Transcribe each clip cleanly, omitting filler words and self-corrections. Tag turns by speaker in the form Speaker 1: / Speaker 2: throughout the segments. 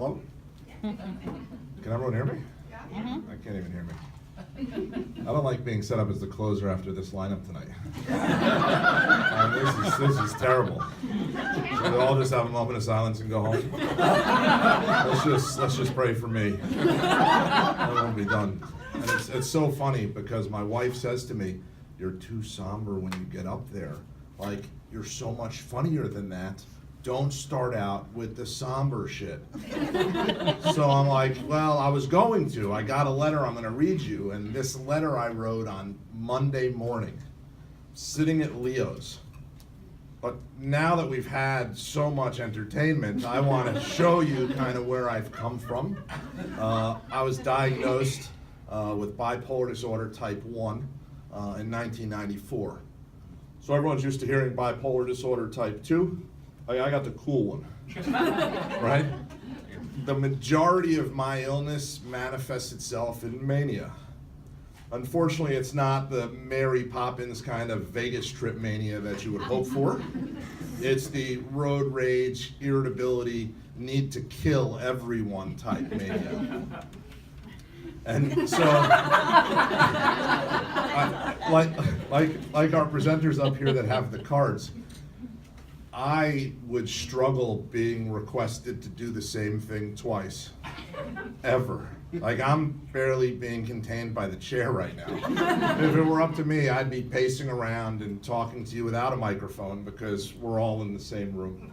Speaker 1: Hello? Can everyone hear me?
Speaker 2: Mhm.
Speaker 1: I can't even hear me. I don't like being set up as the closer after this lineup tonight. This is terrible. Should we all just have a moment of silence and go home? Let's just pray for me. That won't be done. And it's so funny because my wife says to me, "You're too somber when you get up there. Like, you're so much funnier than that. Don't start out with the somber shit." So I'm like, well, I was going to. I got a letter I'm going to read you, and this letter I wrote on Monday morning, sitting at Leo's. But now that we've had so much entertainment, I want to show you kind of where I've come from. I was diagnosed with bipolar disorder type 1 in 1994. So everyone's used to hearing bipolar disorder type 2. I got the cool one, right? The majority of my illness manifests itself in mania. Unfortunately, it's not the Mary Poppins kind of Vegas trip mania that you would hope for. It's the road rage, irritability, need to kill everyone type mania. And so, like our presenters up here that have the cards, I would struggle being requested to do the same thing twice, ever. Like, I'm barely being contained by the chair right now. If it were up to me, I'd be pacing around and talking to you without a microphone because we're all in the same room.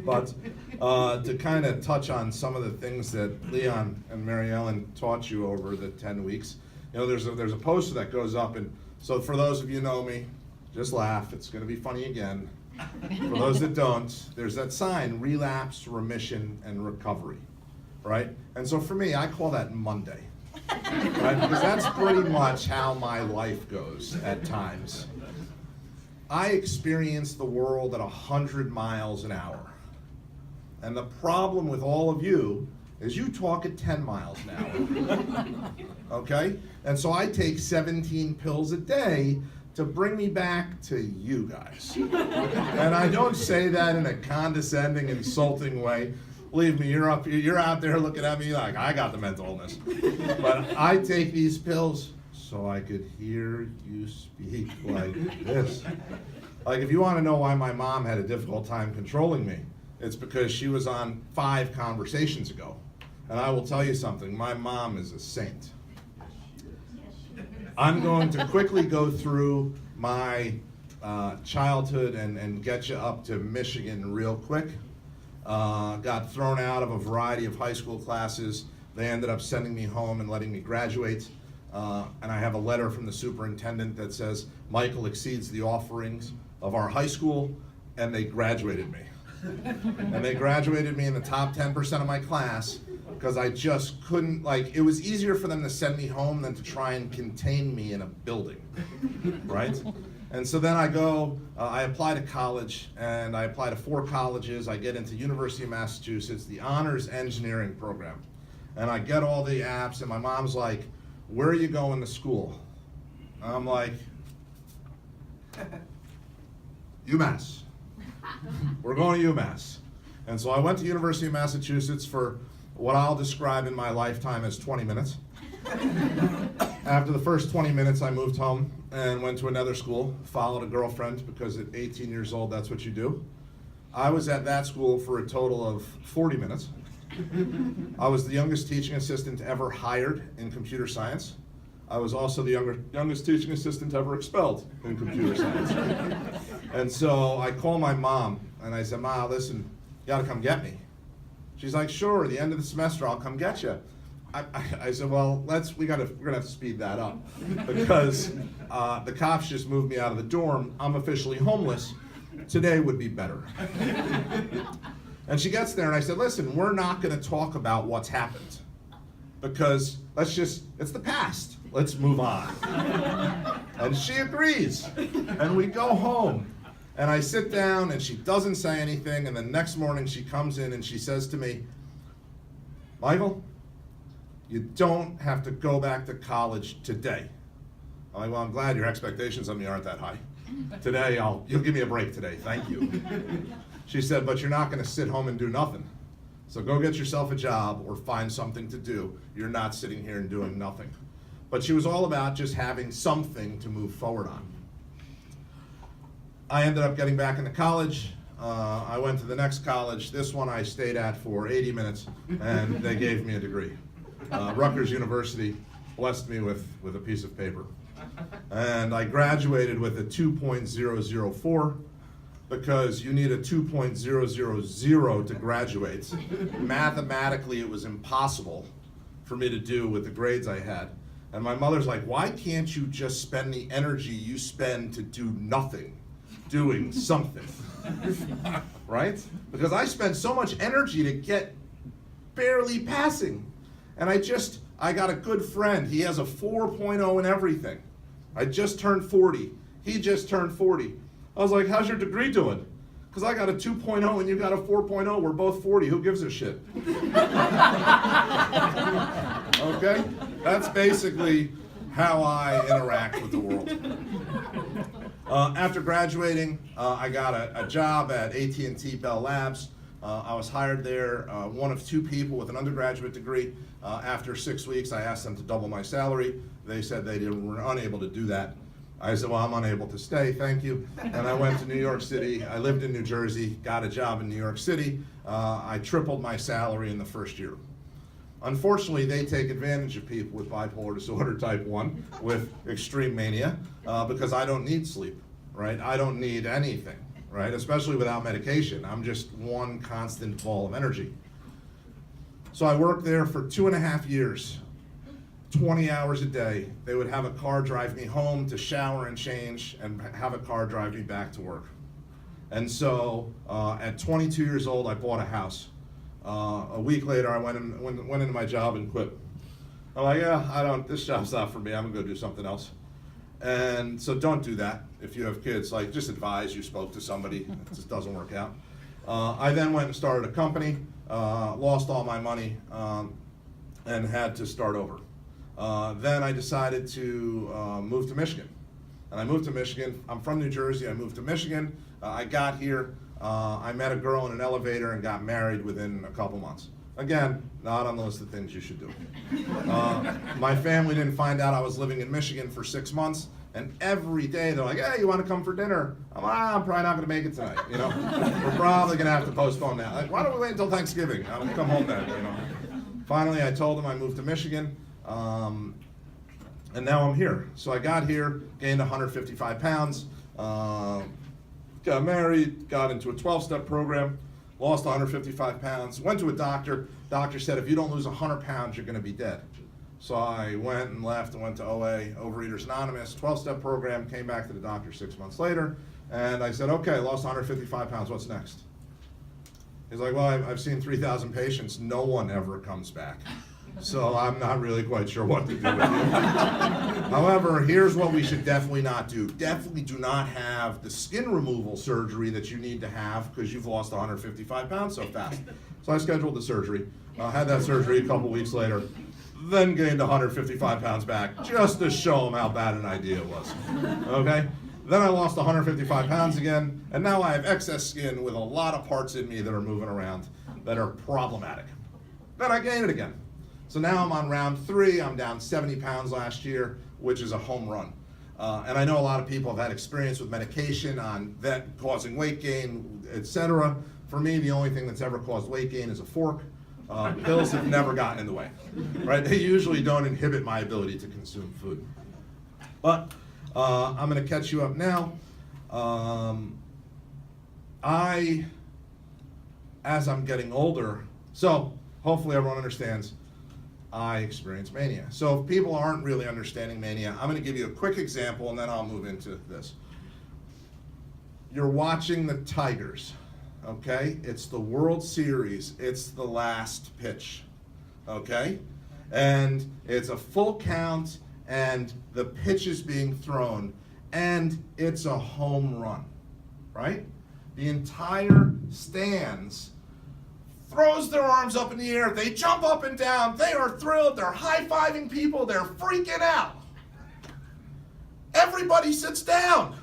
Speaker 1: But to kind of touch on some of the things that Leon and Mary Ellen taught you over the 10 weeks, you know, there's a poster that goes up, and so for those of you who know me, just laugh, it's going to be funny again. For those that don't, there's that sign, relapse, remission, and recovery, right? And so for me, I call that Monday, right? Because that's pretty much how my life goes at times. I experience the world at 100 miles an hour. And the problem with all of you is you talk at 10 miles an hour, okay? And so I take 17 pills a day to bring me back to you guys. And I don't say that in a condescending, insulting way. Believe me, you're out there looking at me like I got the mental illness. But I take these pills so I could hear you speak like this. Like, if you want to know why my mom had a difficult time controlling me, it's because she was on 5 conversations ago. And I will tell you something, my mom is a saint. I'm going to quickly go through my childhood and get you up to Michigan real quick. Got thrown out of a variety of high school classes. They ended up sending me home and letting me graduate. And I have a letter from the superintendent that says, Michael exceeds the offerings of our high school, and they graduated me. And they graduated me in the top 10% of my class because I just couldn't, like, it was easier for them to send me home than to try and contain me in a building, right? And so then I go, I apply to college, and I apply to 4 colleges. I get into University of Massachusetts, the honors engineering program. And I get all the apps, and my mom's like, where are you going to school? And I'm like, UMass. We're going to UMass. And so I went to University of Massachusetts for what I'll describe in my lifetime as 20 minutes. After the first 20 minutes, I moved home and went to another school, followed a girlfriend, because at 18 years old, that's what you do. I was at that school for a total of 40 minutes. I was the youngest teaching assistant ever hired in computer science. I was also the youngest teaching assistant ever expelled in computer science. And so I call my mom, and I said, Ma, listen, you gotta come get me. She's like, sure, the end of the semester, I'll come get you. I said, well, we're gonna have to speed that up because the cops just moved me out of the dorm. I'm officially homeless. Today would be better. And she gets there and I said, listen, we're not gonna talk about what's happened because it's the past. Let's move on. And she agrees. And we go home. And I sit down and she doesn't say anything, and the next morning she comes in and she says to me, Michael, you don't have to go back to college today. I'm like, well, I'm glad your expectations of me aren't that high. Today, you'll give me a break today, thank you. She said, but you're not gonna sit home and do nothing. So go get yourself a job or find something to do. You're not sitting here and doing nothing. But she was all about just having something to move forward on. I ended up getting back into college. I went to the next college. This one I stayed at for 80 minutes, and they gave me a degree. Rutgers University blessed me with a piece of paper. And I graduated with a 2.004 because you need a 2.000 to graduate. Mathematically, it was impossible for me to do with the grades I had. And my mother's like, why can't you just spend the energy you spend to do nothing, doing something, right? Because I spent so much energy to get barely passing. And I got a good friend. He has a 4.0 in everything. I just turned 40. He just turned 40. I was like, how's your degree doing? Because I got a 2.0 and you got a 4.0. We're both 40. Who gives a shit? Okay? That's basically how I interact with the world. After graduating, I got a job at AT&T Bell Labs. I was hired there, one of two people with an undergraduate degree. After 6 weeks, I asked them to double my salary. They said they were unable to do that. I said, well, I'm unable to stay, thank you. And I went to New York City. I lived in New Jersey, got a job in New York City. I tripled my salary in the first year. Unfortunately, they take advantage of people with bipolar disorder type 1 with extreme mania because I don't need sleep, right? I don't need anything, right? Especially without medication. I'm just one constant ball of energy. So I worked there for 2.5 years, 20 hours a day. They would have a car drive me home to shower and change and have a car drive me back to work. And so at 22 years old, I bought a house. A week later, I went into my job and quit. I'm like, yeah, this job's not for me. I'm gonna go do something else. And so don't do that if you have kids. Like, just advise you spoke to somebody. It just doesn't work out. I then went and started a company, lost all my money, and had to start over. Then I decided to move to Michigan. And I moved to Michigan. I'm from New Jersey. I moved to Michigan. I got here. I met a girl in an elevator and got married within a couple months. Again, not on the list of things you should do. My family didn't find out I was living in Michigan for 6 months, and every day they're like, hey, you want to come for dinner? I'm probably not going to make it tonight, you know? We're probably going to have to postpone that. Like, why don't we wait until Thanksgiving? I'll come home then, you know? Finally, I told them I moved to Michigan, and now I'm here. So I got here, gained 155 pounds, got married, got into a 12-step program, lost 155 pounds, went to a doctor. Doctor said, if you don't lose 100 pounds, you're going to be dead. So I went and left and went to OA, Overeaters Anonymous, 12-step program, came back to the doctor 6 months later, and I said, okay, lost 155 pounds, what's next? He's like, well, I've seen 3,000 patients, no one ever comes back. So I'm not really quite sure what to do with you. However, here's what we should definitely not do. Definitely do not have the skin removal surgery that you need to have because you've lost 155 pounds so fast. So I scheduled the surgery, had that surgery a couple weeks later, then gained 155 pounds back just to show them how bad an idea it was. Okay? Then I lost 155 pounds again, and now I have excess skin with a lot of parts in me that are moving around that are problematic. Then I gain it again. So now I'm on round 3, I'm down 70 pounds last year, which is a home run. And I know a lot of people have had experience with medication on that causing weight gain, etc. For me, the only thing that's ever caused weight gain is a fork. Pills have never gotten in the way, right? They usually don't inhibit my ability to consume food. But I'm gonna catch you up now. As I'm getting older, so hopefully everyone understands, I experience mania. So if people aren't really understanding mania, I'm gonna give you a quick example and then I'll move into this. You're watching the Tigers, okay? It's the World Series, it's the last pitch, okay? And it's a full count and the pitch is being thrown and it's a home run, right? The entire stands throws their arms up in the air, they jump up and down, they are thrilled, they're high-fiving people, they're freaking out. Everybody sits down.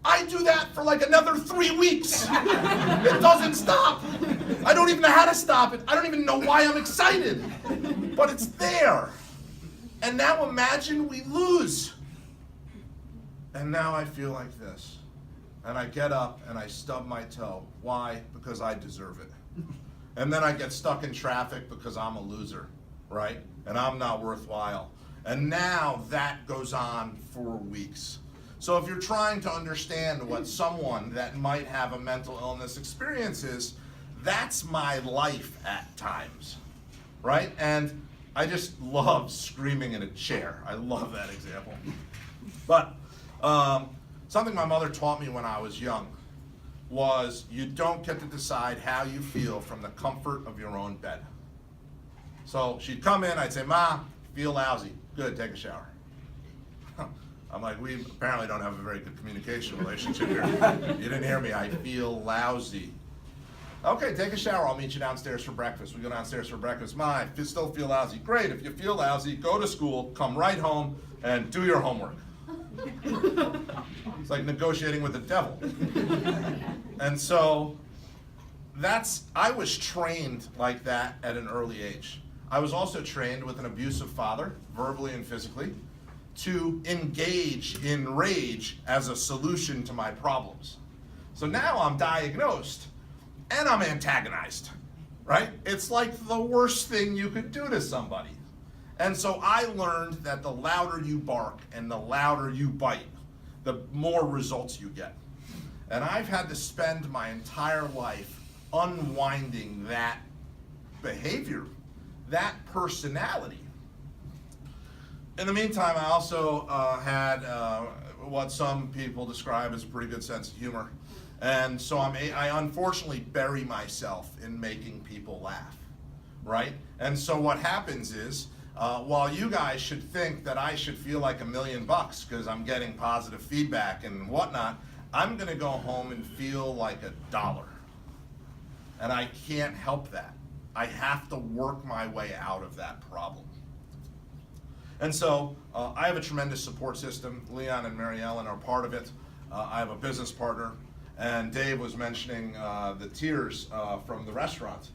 Speaker 1: I do that for like another 3 weeks. It doesn't stop. I don't even know how to stop it. I don't even know why I'm excited. But it's there. And now imagine we lose. And now I feel like this. And I get up and I stub my toe. Why? Because I deserve it. And then I get stuck in traffic because I'm a loser, right? And I'm not worthwhile. And now that goes on for weeks. So if you're trying to understand what someone that might have a mental illness experiences, that's my life at times, right? And I just love screaming in a chair. I love that example. But something my mother taught me when I was young was you don't get to decide how you feel from the comfort of your own bed. So she'd come in, I'd say, Ma, feel lousy. Good, take a shower. I'm like, we apparently don't have a very good communication relationship here. You didn't hear me, I feel lousy. Okay, take a shower, I'll meet you downstairs for breakfast. We go downstairs for breakfast. Ma, I still feel lousy. Great, if you feel lousy, go to school, come right home, and do your homework. It's like negotiating with the devil. And so I was trained like that at an early age. I was also trained with an abusive father, verbally and physically, to engage in rage as a solution to my problems. So now I'm diagnosed and I'm antagonized, right? It's like the worst thing you could do to somebody. And so I learned that the louder you bark and the louder you bite, the more results you get. And I've had to spend my entire life unwinding that behavior, that personality. In the meantime, I also had what some people describe as a pretty good sense of humor. And so I unfortunately bury myself in making people laugh, right? And so what happens is, while you guys should think that I should feel like $1 million because I'm getting positive feedback and whatnot, I'm gonna go home and feel like $1. And I can't help that. I have to work my way out of that problem. And so I have a tremendous support system. Leon and Mary Ellen are part of it. I have a business partner. And Dave was mentioning the tears from the restaurant.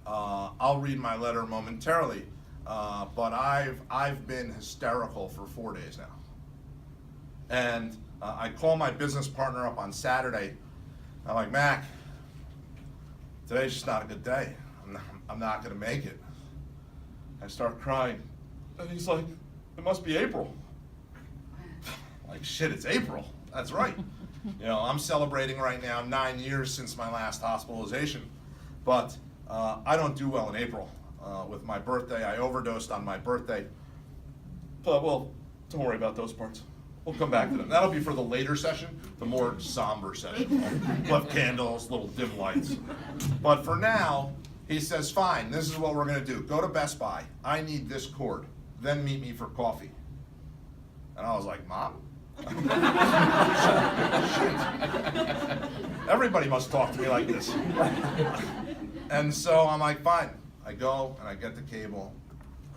Speaker 1: I'll read my letter momentarily. But I've been hysterical for 4 days now. And I call my business partner up on Saturday. I'm like, Mac, today's just not a good day. I'm not gonna make it. I start crying. And he's like, it must be April. Like, shit, it's April. That's right. You know, I'm celebrating right now 9 years since my last hospitalization. But I don't do well in April. With my birthday, I overdosed on my birthday. But, well, don't worry about those parts. We'll come back to them. That'll be for the later session, the more somber session. We'll have candles, little dim lights. But for now, he says, fine, this is what we're gonna do. Go to Best Buy. I need this cord. Then meet me for coffee. And I was like, Mom? Everybody must talk to me like this. And so I'm like, fine. I go and I get the cable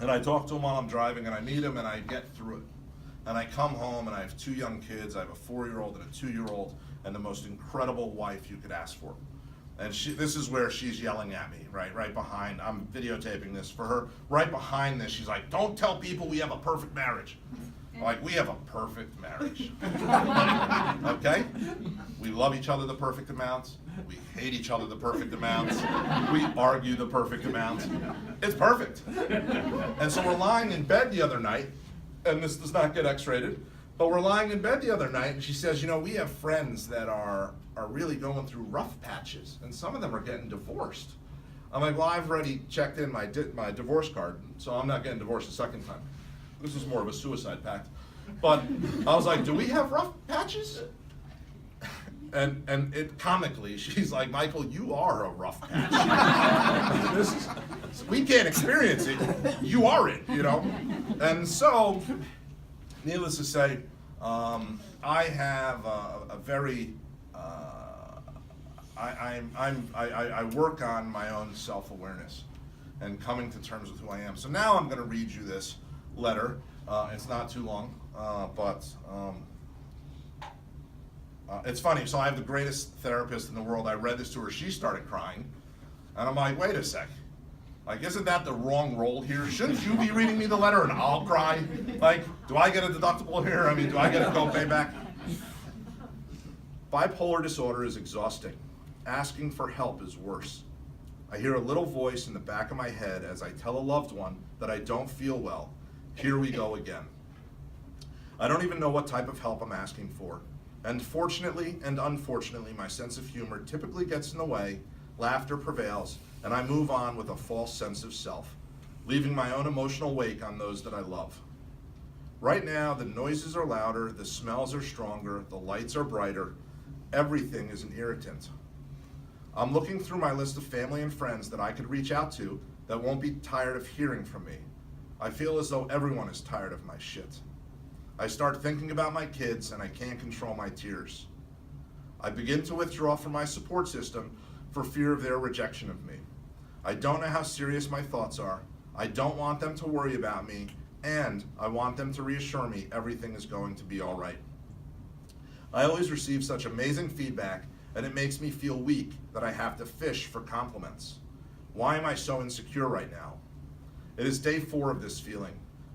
Speaker 1: and I talk to him while I'm driving and I meet him and I get through it. And I come home and I have 2 young kids. I have a 4-year-old and a 2-year-old and the most incredible wife you could ask for. And this is where she's yelling at me, right behind. I'm videotaping this for her. Right behind this, she's like, don't tell people we have a perfect marriage. Like, we have a perfect marriage. Okay? We love each other the perfect amount. We hate each other the perfect amount. We argue the perfect amount. It's perfect. And so we're lying in bed the other night, and this does not get X-rated, but we're lying in bed the other night, and she says, you know, we have friends that are really going through rough patches, and some of them are getting divorced. I'm like, well, I've already checked in my divorce card, so I'm not getting divorced a second time. This is more of a suicide pact. But I was like, do we have rough patches? And it comically, she's like, Michael, you are a rough patch. We can't experience it. You are it, you know? And so, needless to say, I have a very, I work on my own self-awareness and coming to terms with who I am. So now I'm gonna read you this letter. It's not too long, but it's funny. So I have the greatest therapist in the world. I read this to her. She started crying. And I'm like, wait a sec. Like, isn't that the wrong role here? Shouldn't you be reading me the letter and I'll cry? Like, do I get a deductible here? I mean, do I get a copay back? Bipolar disorder is exhausting. Asking for help is worse. I hear a little voice in the back of my head as I tell a loved one that I don't feel well. Here we go again. I don't even know what type of help I'm asking for. And fortunately and unfortunately, my sense of humor typically gets in the way, laughter prevails, and I move on with a false sense of self, leaving my own emotional wake on those that I love. Right now, the noises are louder, the smells are stronger, the lights are brighter, everything is an irritant. I'm looking through my list of family and friends that I could reach out to that won't be tired of hearing from me. I feel as though everyone is tired of my shit. I start thinking about my kids and I can't control my tears. I begin to withdraw from my support system for fear of their rejection of me. I don't know how serious my thoughts are. I don't want them to worry about me, and I want them to reassure me everything is going to be all right. I always receive such amazing feedback, and it makes me feel weak that I have to fish for compliments. Why am I so insecure right now? It is day 4 of this feeling.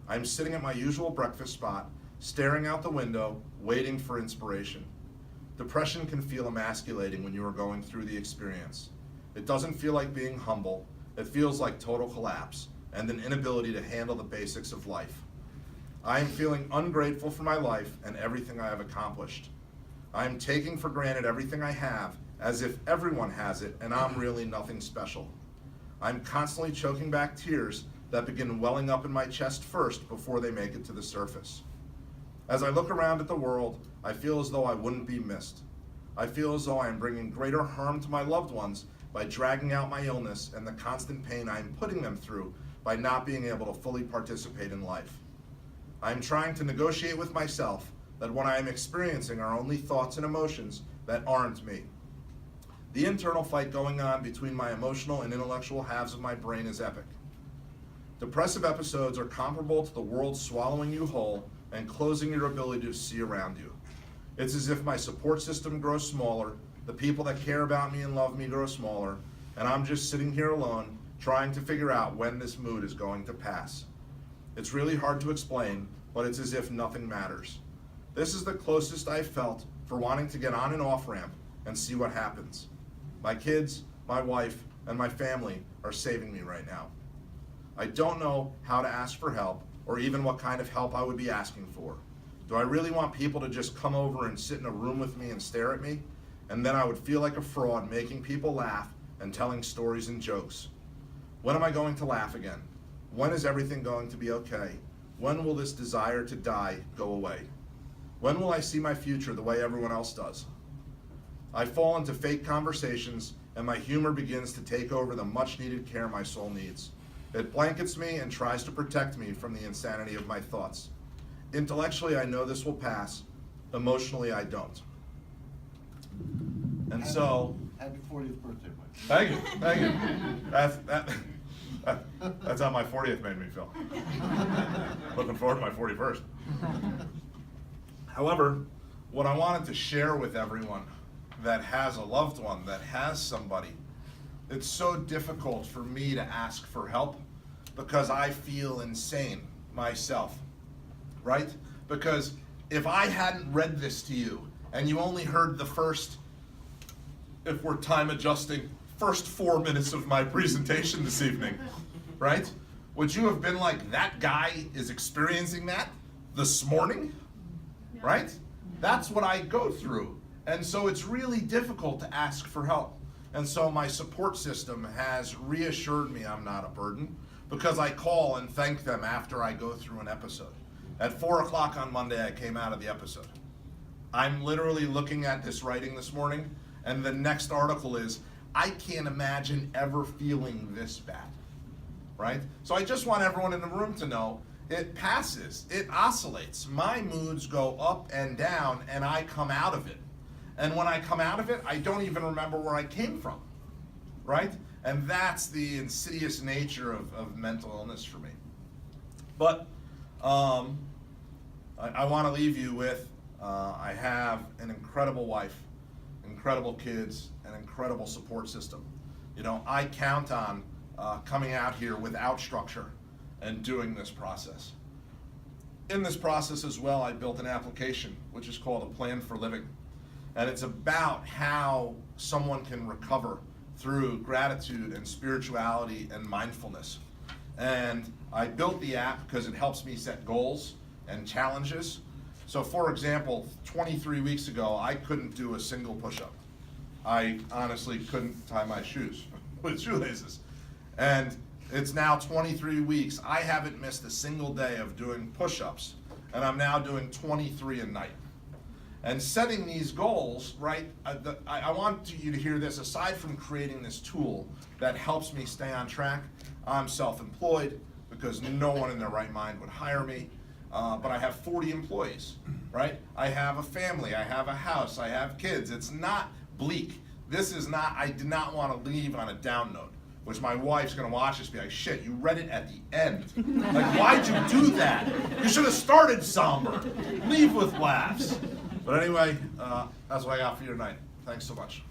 Speaker 1: I'm sitting at my usual breakfast spot, staring out the window, waiting for inspiration. Depression can feel emasculating when you are going through the experience. It doesn't feel like being humble. It feels like total collapse and an inability to handle the basics of life. I am feeling ungrateful for my life and everything I have accomplished. I am taking for granted everything I have as if everyone has it and I'm really nothing special. I'm constantly choking back tears that begin welling up in my chest first before they make it to the surface. As I look around at the world, I feel as though I wouldn't be missed. I feel as though I am bringing greater harm to my loved ones by dragging out my illness and the constant pain I am putting them through by not being able to fully participate in life. I am trying to negotiate with myself that what I am experiencing are only thoughts and emotions that aren't me. The internal fight going on between my emotional and intellectual halves of my brain is epic. Depressive episodes are comparable to the world swallowing you whole and closing your ability to see around you. It's as if my support system grows smaller, the people that care about me and love me grow smaller, and I'm just sitting here alone trying to figure out when this mood is going to pass. It's really hard to explain, but it's as if nothing matters. This is the closest I've felt for wanting to get on an off-ramp and see what happens. My kids, my wife, and my family are saving me right now. I don't know how to ask for help or even what kind of help I would be asking for. Do I really want people to just come over and sit in a room with me and stare at me? And then I would feel like a fraud making people laugh and telling stories and jokes. When am I going to laugh again? When is everything going to be okay? When will this desire to die go away? When will I see my future the way everyone else does? I fall into fake conversations and my humor begins to take over the much needed care my soul needs. It blankets me and tries to protect me from the insanity of my thoughts. Intellectually, I know this will pass. Emotionally, I don't. And so...
Speaker 2: Happy 40th birthday, Mike.
Speaker 1: Thank you, thank you. That's how my 40th made me feel. Looking forward to my 41st. However, what I wanted to share with everyone that has a loved one, that has somebody, it's so difficult for me to ask for help because I feel insane myself, right? Because if I hadn't read this to you and you only heard the first, if we're time adjusting, first 4 minutes of my presentation this evening, right? Would you have been like, that guy is experiencing that this morning, right? That's what I go through. And so it's really difficult to ask for help. And so my support system has reassured me I'm not a burden because I call and thank them after I go through an episode. At 4 o'clock on Monday, I came out of the episode. I'm literally looking at this writing this morning, and the next article is, I can't imagine ever feeling this bad, right? So I just want everyone in the room to know it passes, it oscillates. My moods go up and down, and I come out of it. And when I come out of it, I don't even remember where I came from, right? And that's the insidious nature of mental illness for me. But I want to leave you with, I have an incredible wife, incredible kids, an incredible support system. You know, I count on coming out here without structure and doing this process. In this process as well, I built an application which is called A Plan for Living. And it's about how someone can recover through gratitude and spirituality and mindfulness. And I built the app because it helps me set goals and challenges. So for example, 23 weeks ago, I couldn't do a single push-up. I honestly couldn't tie my shoes with shoelaces. And it's now 23 weeks. I haven't missed a single day of doing push-ups, and I'm now doing 23 a night. And setting these goals, right, I want you to hear this, aside from creating this tool that helps me stay on track, I'm self-employed because no one in their right mind would hire me, but I have 40 employees, right? I have a family, I have a house, I have kids. It's not bleak. This is not, I did not want to leave on a down note, which my wife's gonna watch this and be like, shit, you read it at the end. Like, why'd you do that? You should have started somber. Leave with laughs. But anyway, that's what I got for you tonight. Thanks so much.